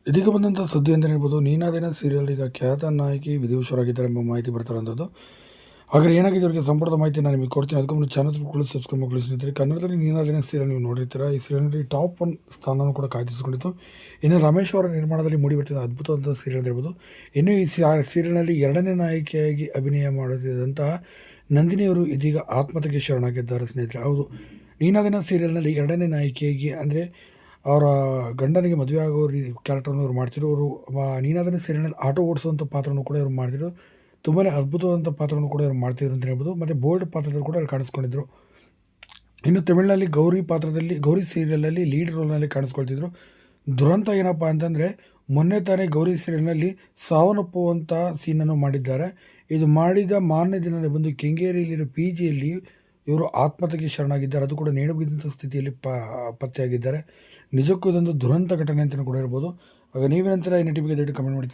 ಇದೀಗ ಬಂದಂಥ ಸುದ್ದಿ ಅಂತ ಹೇಳ್ಬೋದು. ನೀನಾದೇನ ಸೀರಿಯಲ್ ಈಗ ಖ್ಯಾತ ನಾಯಕಿ ವಿದೇಶರಾಗಿದ್ದಾರೆ ಎಂಬ ಮಾಹಿತಿ ಬರ್ತಾರಂಥದ್ದು. ಹಾಗಾದ್ರೆ ಏನಾಗಿದೆ ಇವರಿಗೆ ಸಂಪೂರ್ಣ ಮಾಹಿತಿ ನಾನು ನಿಮಗೆ ಕೊಡ್ತೀನಿ. ಅದಕ್ಕೆ ಮುಂಚೆ ಚಾನಲ್ ಸಬ್ಸ್ಕ್ರೈಬ್ ಮಾಡ್ಕೊಳ್ಳಿ ಸ್ನೇಹಿತರೆ. ಕನ್ನಡದಲ್ಲಿ ನೀನಾದೇನ ಸೀರಿಯಲ್ ನೀವು ನೋಡಿರ್ತೀರಾ. ಈ ಸೀರಿಯಲ್ನಲ್ಲಿ ಟಾಪ್ 1 ಸ್ಥಾನವನ್ನು ಕೂಡ ಕಾಯ್ದಿರಿಸಿಕೊಂಡಿತ್ತು. ಇನ್ನು ರಮೇಶ್ ಅವರ ನಿರ್ಮಾಣದಲ್ಲಿ ಮೂಡಿಬರ್ತಿದ್ದ ಅದ್ಭುತವಾದ ಸೀರಿಯಲ್ ಅಂತ ಹೇಳ್ಬೋದು. ಇನ್ನು ಈ ಸೀರಿಯಲ್ನಲ್ಲಿ ಎರಡನೇ ನಾಯಕಿಯಾಗಿ ಅಭಿನಯ ಮಾಡುತ್ತಿದ್ದಂತಹ ನಂದಿನಿಯವರು ಇದೀಗ ಆತ್ಮಹತ್ಯೆಗೆ ಶರಣಾಗಿದ್ದಾರೆ ಸ್ನೇಹಿತರೆ. ಹೌದು, ನೀನಾದೇನ ಸೀರಿಯಲ್ನಲ್ಲಿ ಎರಡನೇ ನಾಯಕಿಯಾಗಿ ಅಂದರೆ ಅವರ ಗಂಡನಿಗೆ ಮದುವೆ ಆಗೋ ಕ್ಯಾರೆಕ್ಟರ್ನ ಇವ್ರು ಮಾಡ್ತಿದ್ರು. ಅವರು ನೀನಾದನೇ ಸೀರಿಯಲ್ನಲ್ಲಿ ಆಟೋ ಓಡಿಸುವಂಥ ಪಾತ್ರನೂ ಕೂಡ ಇವ್ರು ಮಾಡ್ತಿದ್ರು. ತುಂಬಾ ಅದ್ಭುತವಾದಂಥ ಪಾತ್ರವನ್ನು ಕೂಡ ಇವ್ರು ಮಾಡ್ತಿದ್ರು ಅಂತ ಹೇಳ್ಬೋದು. ಮತ್ತು ಬೋಲ್ಡ್ ಪಾತ್ರದಲ್ಲಿ ಕೂಡ ಇವ್ರು ಕಾಣಿಸ್ಕೊಂಡಿದ್ರು. ಇನ್ನು ತಮಿಳಿನಲ್ಲಿ ಗೌರಿ ಸೀರಿಯಲಲ್ಲಿ ಲೀಡ್ ರೋಲ್ನಲ್ಲಿ ಕಾಣಿಸ್ಕೊಳ್ತಿದ್ರು. ದುರಂತ ಏನಪ್ಪ ಅಂತಂದರೆ, ಮೊನ್ನೆ ತಾನೇ ಗೌರಿ ಸೀರಿಯಲ್ನಲ್ಲಿ ಸಾವನ್ನಪ್ಪುವಂಥ ಸೀನನ್ನು ಮಾಡಿದ್ದಾರೆ. ಇದು ಮಾಡಿದ ಮಾರನೇ ದಿನವೇ ಬಂದು ಕೆಂಗೇರಿಯಲ್ಲಿರೋ PGಯಲ್ಲಿ ಇವರು ಆತ್ಮಹತ್ಯೆಗೆ ಶರಣಾಗಿದ್ದಾರೆ. ಅದು ಕೂಡ ನೇಣುಬಿದ್ದಂಥ ಸ್ಥಿತಿಯಲ್ಲಿ ಪತ್ತೆಯಾಗಿದ್ದಾರೆ. ನಿಜಕ್ಕೂ ಇದೊಂದು ದುರಂತ ಘಟನೆ ಅಂತಲೂ ಕೂಡ ಹೇಳ್ಬೋದು. ಆಗ ನೀವೇನಂತೀರ ಈ ಬಗ್ಗೆ ದಯವಿಟ್ಟು ಕಮೆಂಟ್ ಮಾಡಿ.